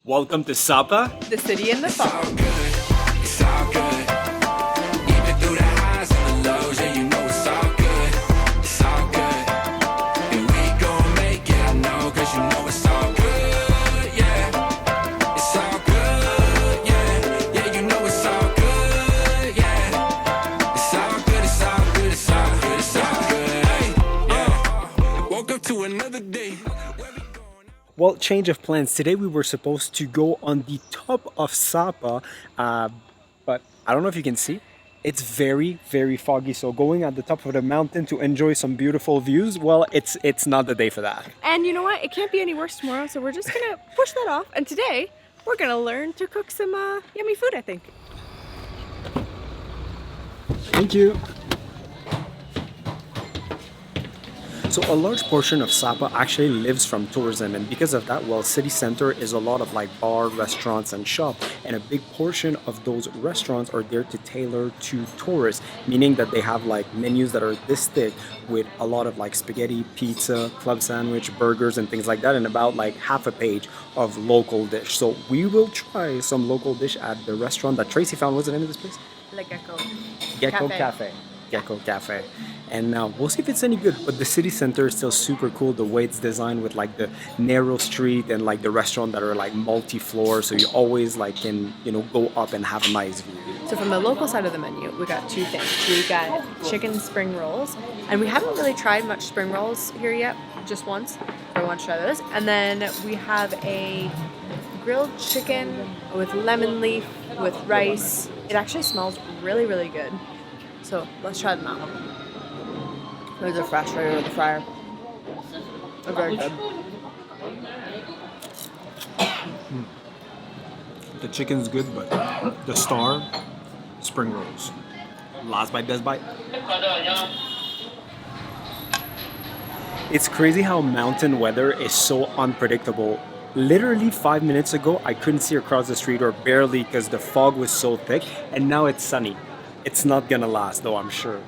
Welcome to Sapa, the city in the fall. It's all good. Even through the highs and the lows, yeah, you know it's all good. It's all good. And we gon' make it, I know, cause you know it's all good, yeah. It's all good, yeah. Yeah, you know it's all good, yeah. It's all good, it's all good, it's all good, it's all good. Hey, yeah. Woke up to another day. Well, change of plans. Today we were supposed to go on the top of Sapa, but I don't know if you can see. It's very, very foggy. So going at the top of the mountain to enjoy some beautiful views, well, it's not the day for that. And you know what? It can't be any worse tomorrow, so we're just gonna push that off. And today, we're gonna learn to cook some yummy food, I think. Thank you. So a large portion of Sapa actually lives from tourism, and because of that, well, city center is a lot of like bar, restaurants and shop, and a big portion of those restaurants are there to tailor to tourists, meaning that they have like menus that are this thick with a lot of like spaghetti, pizza, club sandwich, burgers and things like that, and about like half a page of local dish. So we will try some local dish at the restaurant that Tracy found. What's the name of this place? Le Gecko. Gecko Cafe. Gecko Cafe. And we'll see if it's any good. But the city center is still super cool, the way it's designed with like the narrow street and like the restaurant that are like multi-floor, so you always like can, you know, go up and have a nice view. So from the local side of the menu, we got two things. We got chicken spring rolls, and we haven't really tried much spring rolls here yet, just once. I want to try those. And then we have a grilled chicken with lemon leaf, with rice. It actually smells really, really good. So let's try them out. Those are fresh right out of the fryer. They're very good. The chicken's good, but the star, spring rolls. Last bite, best bite. It's crazy how mountain weather is so unpredictable. Literally 5 minutes ago, I couldn't see across the street, or barely, because the fog was so thick, and now it's sunny. It's not gonna last though, I'm sure.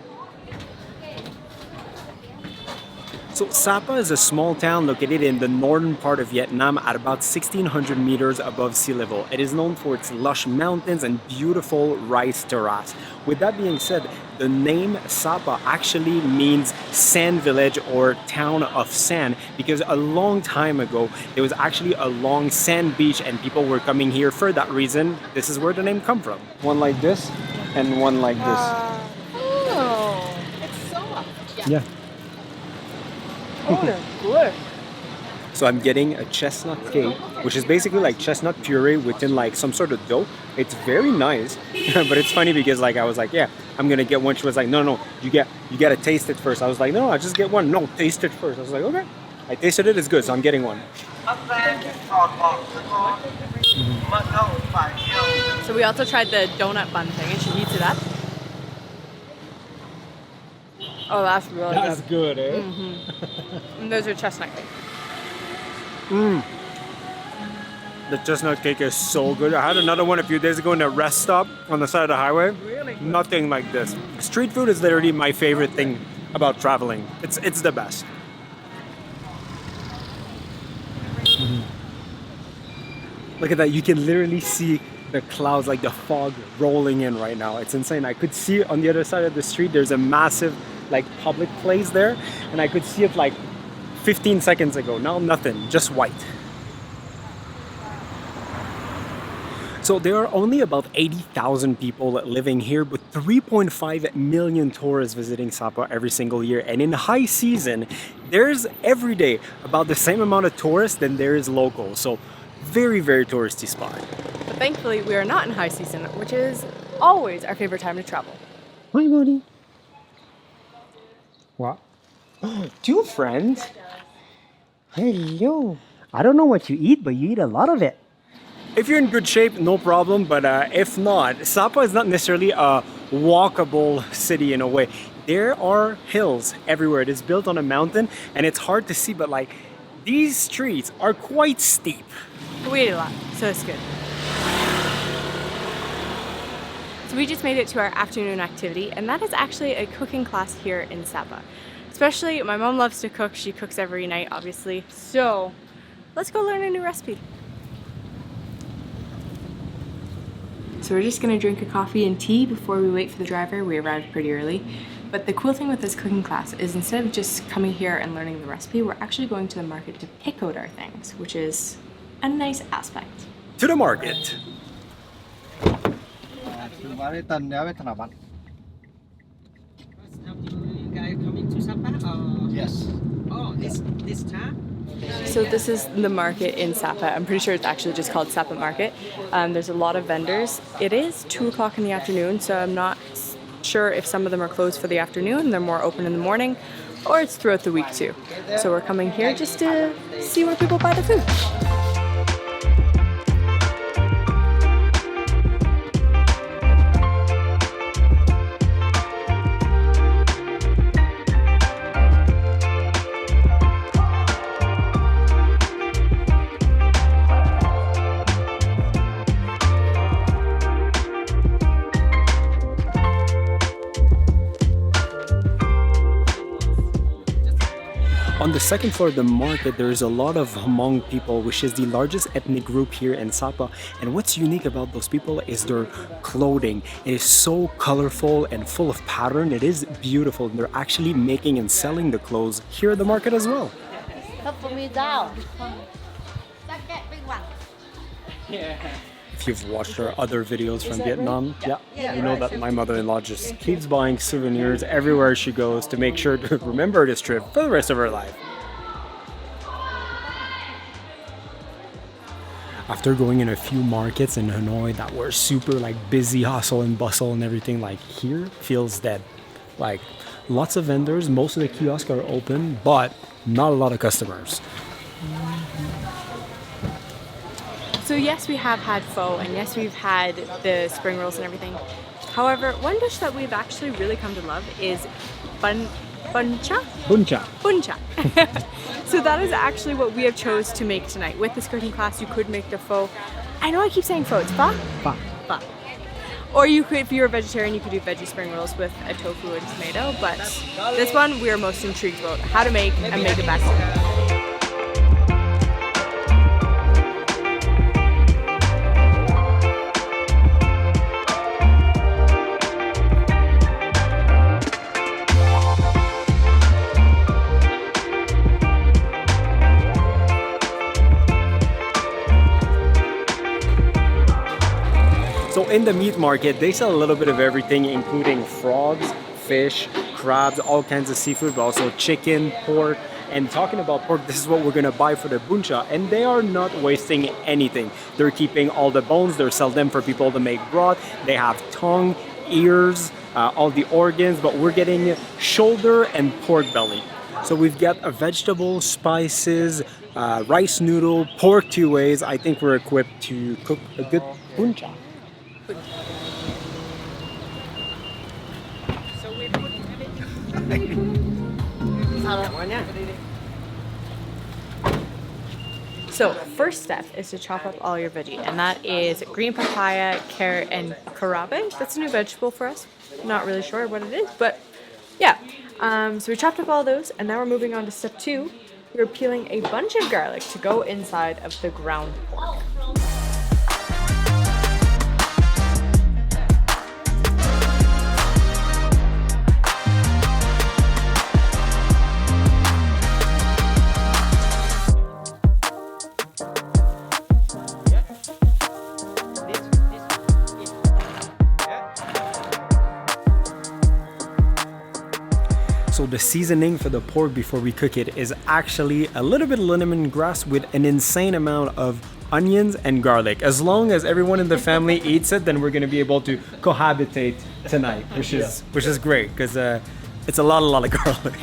So Sapa is a small town located in the northern part of Vietnam at about 1,600 meters above sea level. It is known for its lush mountains and beautiful rice terrace. With that being said, the name Sapa actually means sand village or town of sand, because a long time ago there was actually a long sand beach and people were coming here for that reason. This is where the name comes from. One like this and one like this. Oh, it's soft. Yeah. Oh, they're good. So I'm getting a chestnut cake, which is basically like chestnut puree within like some sort of dough. It's very nice, but it's funny because like I was like, yeah, I'm gonna get one. She was like, no, you gotta taste it first. I was like, no, I just get one. No, taste it first. I was like, okay. I tasted it. It's good, so I'm getting one. So we also tried the donut bun thing, and she heats it up. Oh, that's really That's good, eh? Mm-hmm. And those are chestnut cake. The chestnut cake is so good. I had another one a few days ago in a rest stop on the side of the highway. Really good. Nothing like this. Street food is literally my favorite thing about traveling. It's the best. Look at that. You can literally see the clouds, like the fog rolling in right now. It's insane. I could see on the other side of the street, there's a massive like public place there, and I could see it like 15 seconds ago. Now nothing, just white. So there are only about 80,000 people living here, but 3.5 million tourists visiting Sapa every single year. And in high season, there's every day about the same amount of tourists than there is local. So very, very touristy spot. But thankfully, we are not in high season, which is always our favorite time to travel. Hi, buddy. What? Two friends? Hello. I don't know what you eat, but you eat a lot of it. If you're in good shape, no problem. But if not, Sapa is not necessarily a walkable city in a way. There are hills everywhere. It is built on a mountain, and it's hard to see, but like these streets are quite steep. We ate a lot, so it's good. So we just made it to our afternoon activity, and that is actually a cooking class here in Sapa. Especially, my mom loves to cook. She cooks every night, obviously. So let's go learn a new recipe. So we're just gonna drink a coffee and tea before we wait for the driver. We arrived pretty early. But the cool thing with this cooking class is instead of just coming here and learning the recipe, we're actually going to the market to pick out our things, which is a nice aspect. To the market. You guys coming to Sapa or? Yes. Oh, this time? So this is the market in Sapa. I'm pretty sure it's actually just called Sapa Market. There's a lot of vendors. It is 2 o'clock in the afternoon, so I'm not sure if some of them are closed for the afternoon, they're more open in the morning, or it's throughout the week too. So we're coming here just to see where people buy the food. On the second floor of the market, there is a lot of Hmong people, which is the largest ethnic group here in Sapa. And what's unique about those people is their clothing. It is so colorful and full of pattern. It is beautiful. And they're actually making and selling the clothes here at the market as well. If you've watched our other videos from Vietnam, you know that my mother-in-law just keeps buying souvenirs everywhere she goes to make sure to remember this trip for the rest of her life. After going in a few markets in Hanoi that were super like busy, hustle and bustle and everything, like here feels dead. Like lots of vendors, most of the kiosks are open, but not a lot of customers. So yes, we have had pho, and yes, we've had the spring rolls and everything. However, one dish that we've actually really come to love is buncha? Buncha. Buncha. So that is actually what we have chose to make tonight. With this cooking class, you could make the pho. I know I keep saying pho, it's pho? Pho. Pho. Or you could, if you're a vegetarian, you could do veggie spring rolls with a tofu and tomato, but this one we are most intrigued about how to make and make it back home. So in the meat market, they sell a little bit of everything, including frogs, fish, crabs, all kinds of seafood, but also chicken, pork. And talking about pork, this is what we're gonna buy for the buncha, and they are not wasting anything. They're keeping all the bones, they're selling them for people to make broth. They have tongue, ears, all the organs, but we're getting shoulder and pork belly. So we've got a vegetable, spices, rice noodle, pork 2 ways. I think we're equipped to cook a good buncha. So first step is to chop up all your veggie, and that is green papaya, carrot, and karabe. That's a new vegetable for us. Not really sure what it is, but yeah. So we chopped up all those, and now we're moving on to step 2. We're peeling a bunch of garlic to go inside of the ground pork. So the seasoning for the pork before we cook it is actually a little bit of lemongrass with an insane amount of onions and garlic. As long as everyone in the family eats it, then we're gonna be able to cohabitate tonight, which is great because it's a lot of garlic.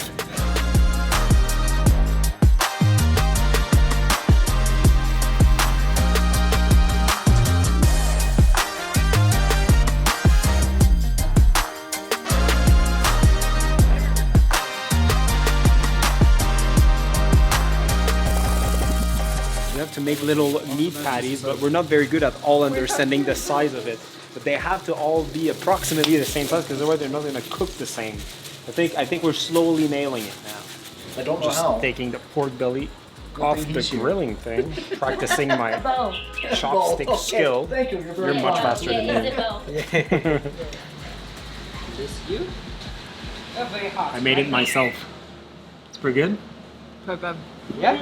To make little meat patties, but we're not very good at all understanding the size of it. But they have to all be approximately the same size because otherwise they're not going to cook the same. I think we're slowly nailing it now. I don't know Just how. taking the pork belly, off the grilling thing, practicing my chopstick skill. Thank you. You're much faster than me. This you? Very hot. I made it myself. It's pretty good. Yeah.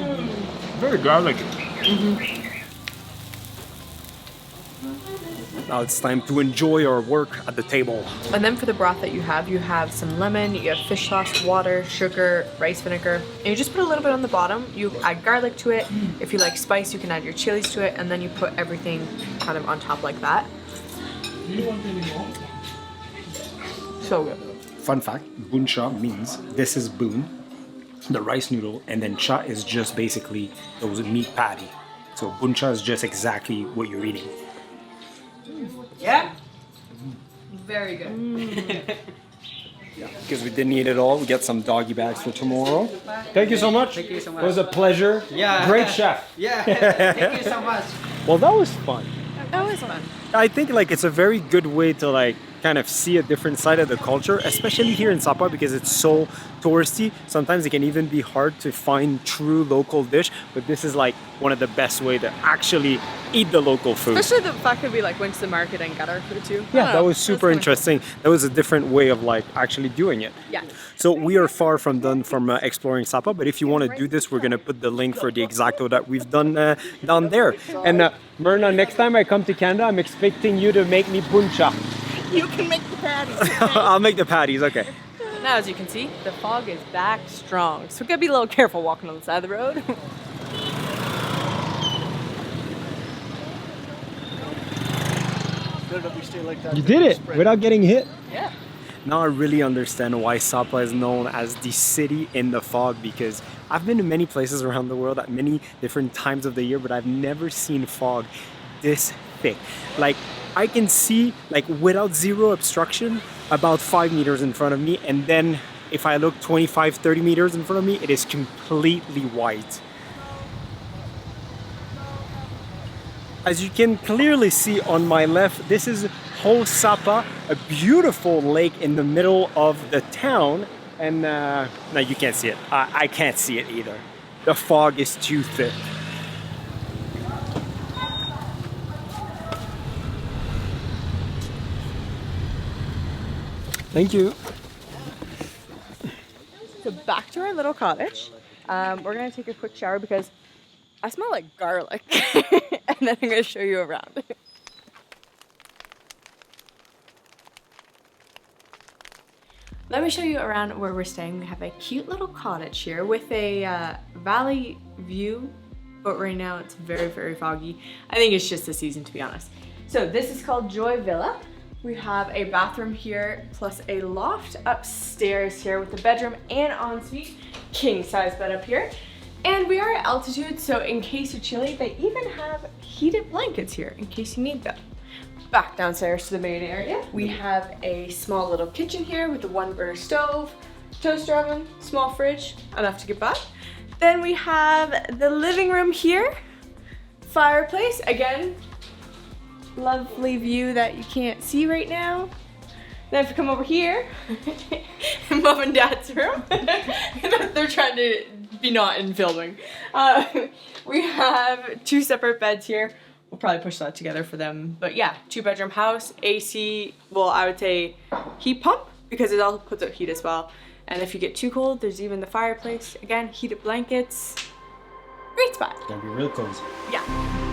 Very garlic. Now it's time to enjoy our work at the table. And then for the broth that you have some lemon, you have fish sauce, water, sugar, rice vinegar, and you just put a little bit on the bottom. You add garlic to it. If you like spice, you can add your chilies to it, and then you put everything kind of on top like that. So good. Fun fact, bun cha means this is bun, the rice noodle, and then cha is just basically those meat patty. So bun cha is just exactly what you're eating. Yeah. Very good. Because we didn't eat it all, we get some doggy bags for tomorrow. Thank you so much. Thank you so much. It was a pleasure. Yeah. Great chef. Yeah. Thank you so much. Well, that was fun. That was fun. I think like it's a very good way to like kind of see a different side of the culture, especially here in Sapa because it's so touristy. Sometimes it can even be hard to find true local dish, but this is like one of the best way to actually eat the local food. Especially the fact that we like went to the market and got our food too. I Yeah, don't that know. was super interesting. That was a different way of like actually doing it. Yeah. So we are far from done from exploring Sapa, but if you want to do this, we're gonna put the link for the exacto that we've done down there. And Myrna, next time I come to Canada, I'm expecting you to make me buncha. You can make the patties. I'll make the patties. Okay. Now, as you can see, the fog is back strong, so we gotta be a little careful walking on the side of the road. You did it without getting hit. Yeah. Now I really understand why Sapa is known as the city in the fog, because I've been to many places around the world at many different times of the year, but I've never seen fog this thick. Like I can see like without zero obstruction about 5 meters in front of me, and then if I look 25-30 meters in front of me, it is completely white. As you can clearly see on my left, this is Ho Sapa, a beautiful lake in the middle of the town. And no, you can't see it. I can't see it either. The fog is too thick. Thank you. So back to our little cottage. We're gonna take a quick shower because I smell like garlic. And then I'm gonna show you around. Let me show you around where we're staying. We have a cute little cottage here with a valley view, but right now it's very, very foggy. I think it's just the season, to be honest. So this is called Joy Villa. We have a bathroom here, plus a loft upstairs here with a bedroom and ensuite, king size bed up here. And we are at altitude, so in case you're chilly, they even have heated blankets here in case you need them. Back downstairs to the main area, we have a small little kitchen here with a 1-burner stove, toaster oven, small fridge, enough to get by. Then we have the living room here, fireplace, again, lovely view that you can't see right now. Then if you come over here, mom and dad's room, they're trying to be not in filming. We have 2 separate beds here. We'll probably push that together for them. But yeah, 2-bedroom house, AC, well, I would say heat pump because it also puts out heat as well. And if you get too cold, there's even the fireplace. Again, heated blankets. Great spot. It's gonna be real cozy. Yeah.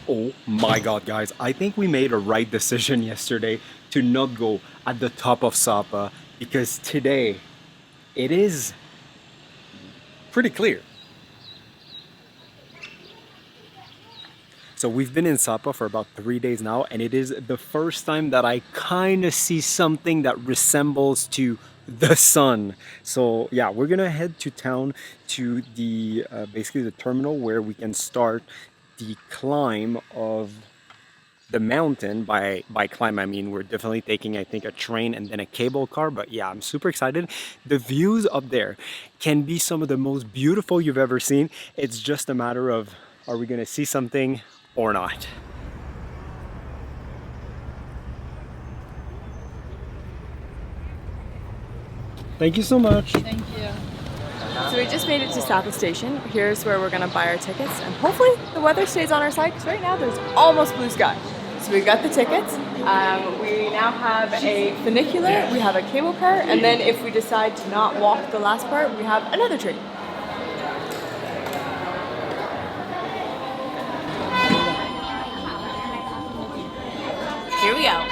Oh my god, guys, I think we made a right decision yesterday to not go at the top of Sapa because today it is pretty clear. So we've been in Sapa for about 3 days now, and it is the first time that I kind of see something that resembles to the sun. So yeah, we're gonna head to town to the basically the terminal where we can start the climb of the mountain. By climb I mean we're definitely taking, I think, a train and then a cable car, but yeah, I'm super excited. The views up there can be some of the most beautiful you've ever seen. It's just a matter of, are we gonna see something or not? Thank you so much. Thank you. So we just made it to Sapa Station. Here's where we're gonna buy our tickets, and hopefully the weather stays on our side, because right now there's almost blue sky. So we got the tickets. We now have a funicular, we have a cable car, and then if we decide to not walk the last part, we have another train. Here we go.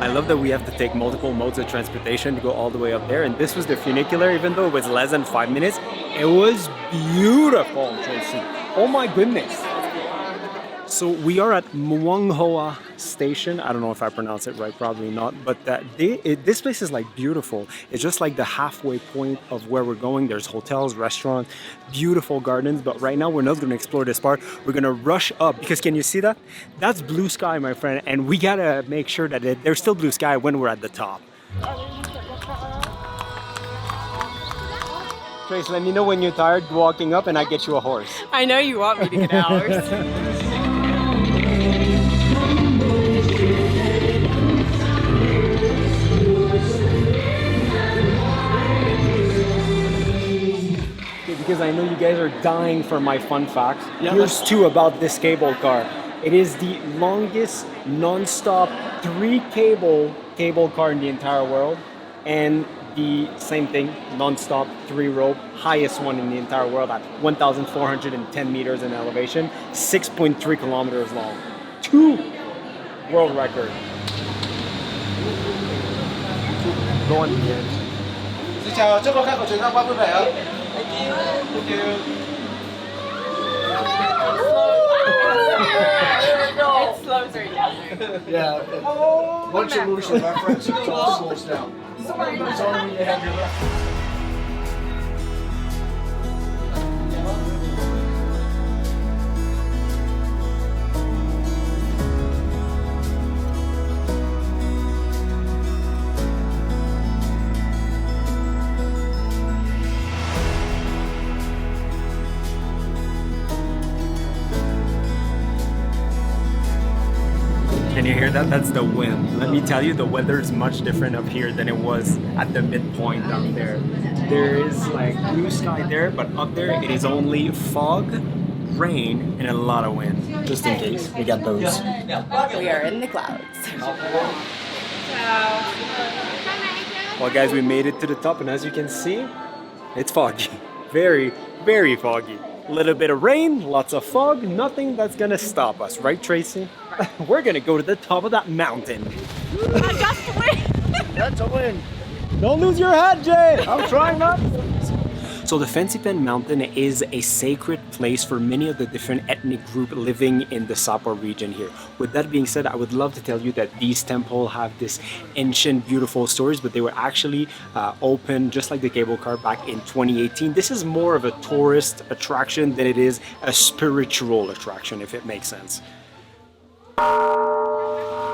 I love that we have to take multiple modes of transportation to go all the way up there, and this was the funicular. Even though it was less than 5 minutes, it was beautiful, Tracy. Oh my goodness. So we are at Muanghoa Station. I don't know if I pronounce it right, probably not, but this place is like beautiful. It's just like the halfway point of where we're going. There's hotels, restaurants, beautiful gardens, but right now we're not going to explore this part. We're going to rush up, because can you see that? That's blue sky, my friend, and we got to make sure that there's still blue sky when we're at the top. Trace, let me know when you're tired walking up and I get you a horse. I know you want me to get hours. Because I know you guys are dying for my fun facts. Yeah, here's two about this cable car. It is the longest non-stop cable car in the entire world, and the same thing, non-stop 3-rope, highest one in the entire world at 1,410 meters in elevation, 6.3 kilometers long. 2 world record. Go on the edge. Xin chào, chúc các khách của chuyến tham quan vui vẻ ạ. Thank you. It slows right down. Yeah. Once you lose your reference, it all slows down. It's only when you have your reference. Can you hear that? That's the wind. Let me tell you, the weather is much different up here than it was at the midpoint down there. There is like blue sky there, but up there it is only fog, rain, and a lot of wind. Just in case, we got those. We are in the clouds. Well guys, we made it to the top, and as you can see, it's foggy. Very, very foggy. A little bit of rain, lots of fog, nothing that's gonna stop us, right Tracy? We're gonna go to the top of that mountain. That's the wind. That's a win. Don't lose your head, Jay! I'm trying not to. So the Fansipan Mountain is a sacred place for many of the different ethnic groups living in the Sapa region here. With that being said, I would love to tell you that these temples have this ancient, beautiful stories, but they were actually opened just like the cable car back in 2018. This is more of a tourist attraction than it is a spiritual attraction, if it makes sense.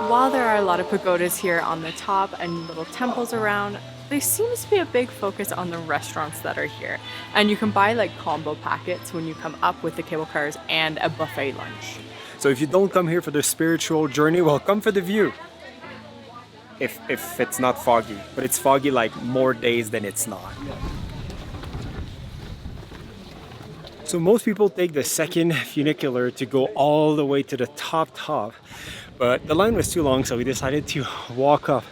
While there are a lot of pagodas here on the top and little temples around, there seems to be a big focus on the restaurants that are here. And you can buy like combo packets when you come up with the cable cars and a buffet lunch. So if you don't come here for the spiritual journey, well, come for the view. If it's not foggy, but it's foggy like more days than it's not. So most people take the second funicular to go all the way to the top, but the line was too long, so we decided to walk up,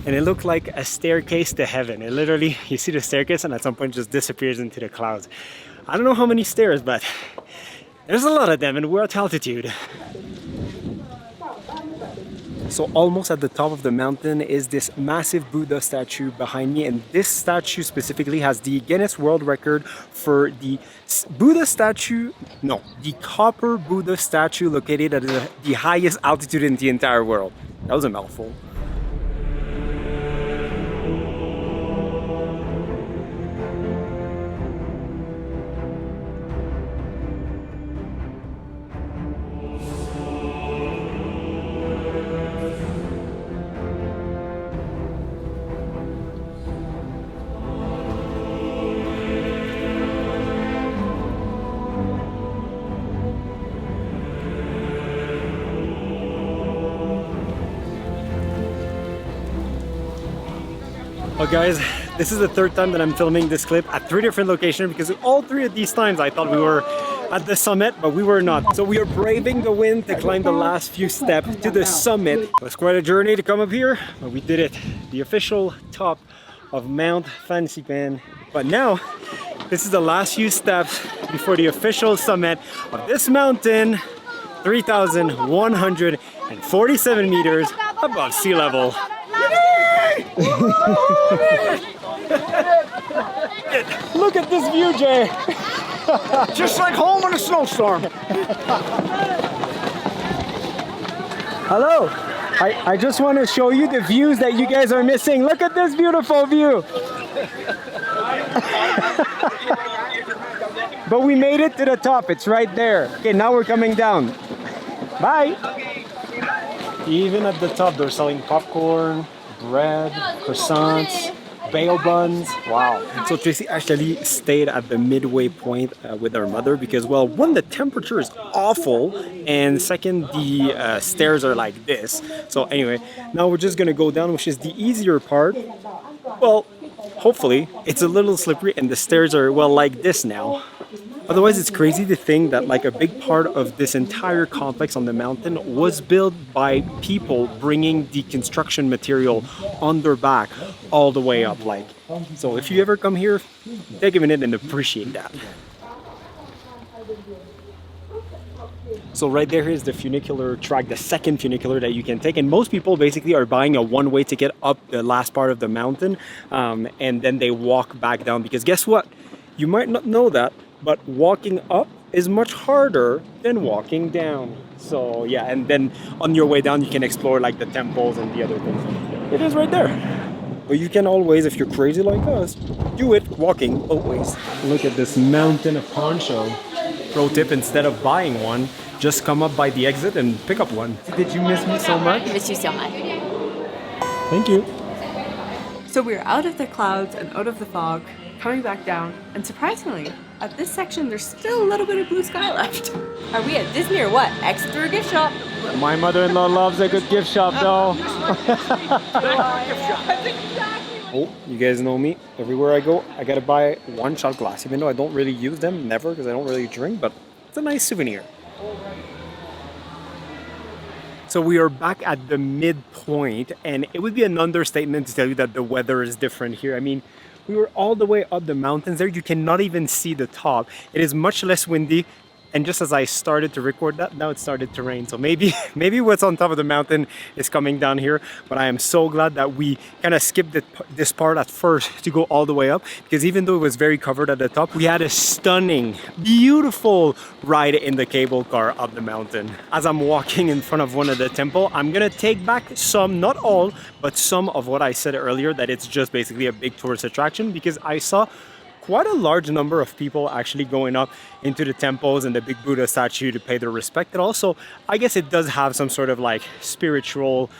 and it looked like a staircase to heaven. It literally, you see the staircase and at some point just disappears into the clouds. I don't know how many stairs, but there's a lot of them, and we're at altitude. So almost at the top of the mountain is this massive Buddha statue behind me, and this statue specifically has the Guinness World Record for the copper Buddha statue located at the highest altitude in the entire world. That was a mouthful. Well guys, this is the third time that I'm filming this clip at 3 different locations, because all 3 of these times I thought we were at the summit, but we were not. So we are braving the wind to climb the last few steps to the summit. It was quite a journey to come up here, but we did it. The official top of Mount Fansipan. But now, this is the last few steps before the official summit of this mountain, 3,147 meters above sea level. Look at this view, Jay. Just like home in a snowstorm. Hello. I just want to show you the views that you guys are missing. Look at this beautiful view. But we made it to the top. It's right there. Okay, now we're coming down. Bye. Even at the top, they're selling popcorn, bread, croissants, bail buns. Wow. So Tracy actually stayed at the midway point with our mother because, well, one, the temperature is awful, and second, the stairs are like this. So anyway, now we're just gonna go down, which is the easier part. Well, hopefully it's a little slippery and the stairs are, well, like this now. Otherwise, it's crazy to think that like a big part of this entire complex on the mountain was built by people bringing the construction material on their back all the way up. Like, so if you ever come here, take a minute and appreciate that. So right there is the funicular track, the second funicular that you can take, and most people basically are buying a one-way ticket up the last part of the mountain, and then they walk back down, because guess what? You might not know that, but walking up is much harder than walking down. So yeah, and then on your way down you can explore like the temples and the other things. It is right there. But you can always, if you're crazy like us, do it walking both ways. Look at this mountain of poncho. Pro tip, instead of buying one, just come up by the exit and pick up one. Did you miss me so much? I miss you so much. Thank you. So we're out of the clouds and out of the fog, coming back down, and surprisingly, at this section there's still a little bit of blue sky left. Are we at Disney or what? Exit through a gift shop. My mother-in-law loves a good gift shop though. Oh, you guys know me. Everywhere I go, I gotta buy one shot glass, even though I don't really use them, never, because I don't really drink, but it's a nice souvenir. So we are back at the midpoint, and it would be an understatement to tell you that the weather is different here. I mean, we were all the way up the mountains there. You cannot even see the top. It is much less windy. And just as I started to record that, now it started to rain. So maybe what's on top of the mountain is coming down here. But I am so glad that we kind of skipped this part at first to go all the way up. Because even though it was very covered at the top, we had a stunning, beautiful ride in the cable car up the mountain. As I'm walking in front of one of the temples, I'm going to take back some, not all, but some of what I said earlier, that it's just basically a big tourist attraction, because I saw quite a large number of people actually going up into the temples and the big Buddha statue to pay their respect. And also, I guess it does have some sort of like spiritual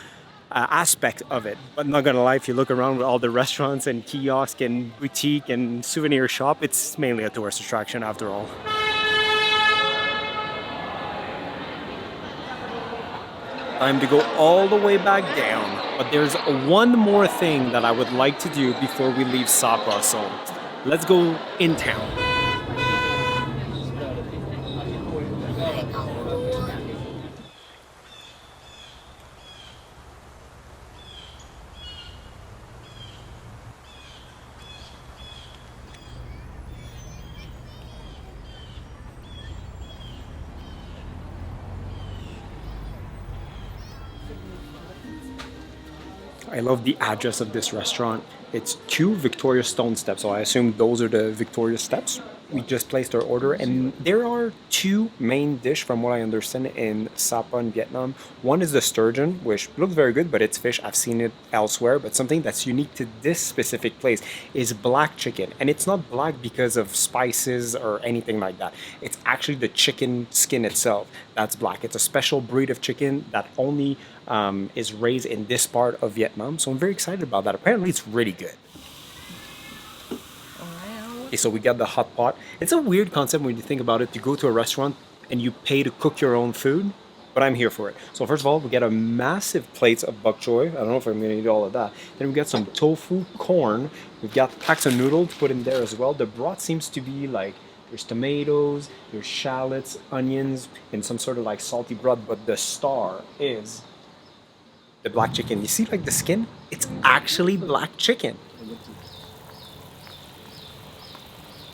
aspect of it. But not gonna lie, if you look around with all the restaurants and kiosk and boutique and souvenir shop, it's mainly a tourist attraction after all. Time to go all the way back down. But there's one more thing that I would like to do before we leave Sapa, so let's go in town. I love the address of this restaurant. It's 2 Victoria Stone steps, so I assume those are the Victoria steps. We just placed our order, and there are 2 main dish from what I understand in Sapa in Vietnam. One is the sturgeon, which looks very good, but it's fish. I've seen it elsewhere, but something that's unique to this specific place is black chicken. And it's not black because of spices or anything like that. It's actually the chicken skin itself that's black. It's a special breed of chicken that only is raised in this part of Vietnam. So I'm very excited about that. Apparently it's really good. Okay, so we got the hot pot. It's a weird concept when you think about it, to go to a restaurant and you pay to cook your own food, but I'm here for it. So first of all, we get a massive plate of bok choy. I don't know if I'm gonna eat all of that. Then we got some tofu, corn. We've got packs of noodle to put in there as well. The broth seems to be like, there's tomatoes, there's shallots, onions, and some sort of like salty broth, but the star is the black chicken. You see like the skin? It's actually black chicken.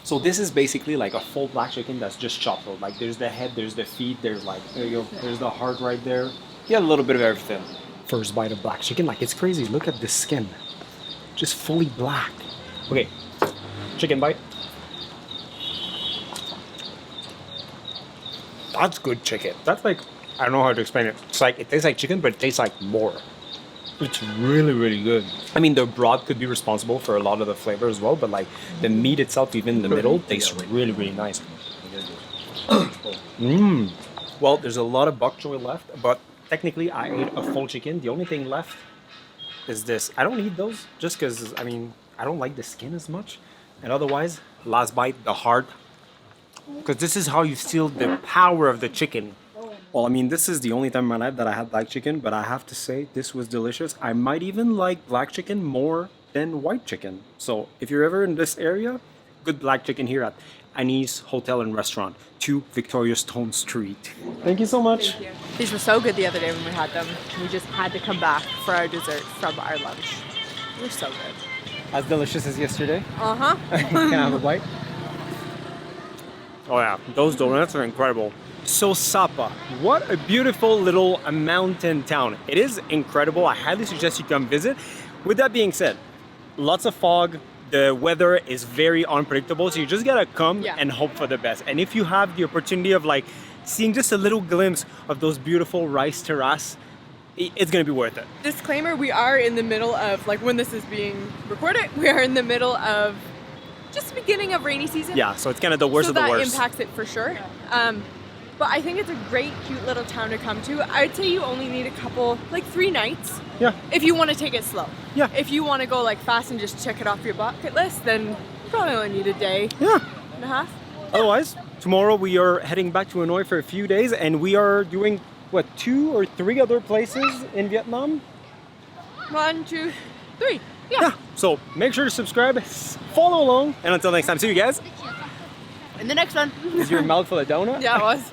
So this is basically like a full black chicken that's just chopped up. Like there's the head, there's the feet, there's like, there you go, there's the heart right there. You get a little bit of everything. First bite of black chicken, like it's crazy. Look at the skin. Just fully black. Okay, chicken bite. That's good chicken. That's like, I don't know how to explain it. It's like, it tastes like chicken, but it tastes like more. It's really, really good. I mean, the broth could be responsible for a lot of the flavor as well, but like the meat itself, even in the middle, tastes really, really nice. Well, there's a lot of bok choy left, but technically I ate a full chicken. The only thing left is this. I don't eat those just because, I mean, I don't like the skin as much. And otherwise, last bite, the heart. Because this is how you feel the power of the chicken. Well, I mean, this is the only time in my life that I had black chicken, but I have to say this was delicious. I might even like black chicken more than white chicken. So if you're ever in this area, good black chicken here at Annie's Hotel and Restaurant, 2 Victoria Stone Street. Thank you so much. Thank you. These were so good the other day when we had them. We just had to come back for our dessert from our lunch. They're so good. As delicious as yesterday. Uh-huh. Can I have a bite? Oh yeah, those donuts are incredible. So Sapa, what a beautiful little mountain town. It is incredible. I highly suggest you come visit. With that being said, lots of fog. The weather is very unpredictable, so you just gotta come and hope for the best. And if you have the opportunity of like seeing just a little glimpse of those beautiful rice terraces, it's gonna be worth it. Disclaimer, we are in the middle of, like when this is being recorded, we are in the middle of just the beginning of rainy season. Yeah, so it's kind of the worst of the worst. So that impacts it for sure. But I think it's a great, cute little town to come to. I'd say you only need a couple, like 3 nights. Yeah. If you want to take it slow. Yeah. If you want to go like fast and just check it off your bucket list, then you probably only need a day. Yeah. And a half. Otherwise, tomorrow we are heading back to Hanoi for a few days, and we are doing, what, 2 or 3 other places in Vietnam? 1, 2, 3. Yeah. So make sure to subscribe, follow along, and until next time, see you guys. In the next one. Is your mouth full of donut? Yeah, it was.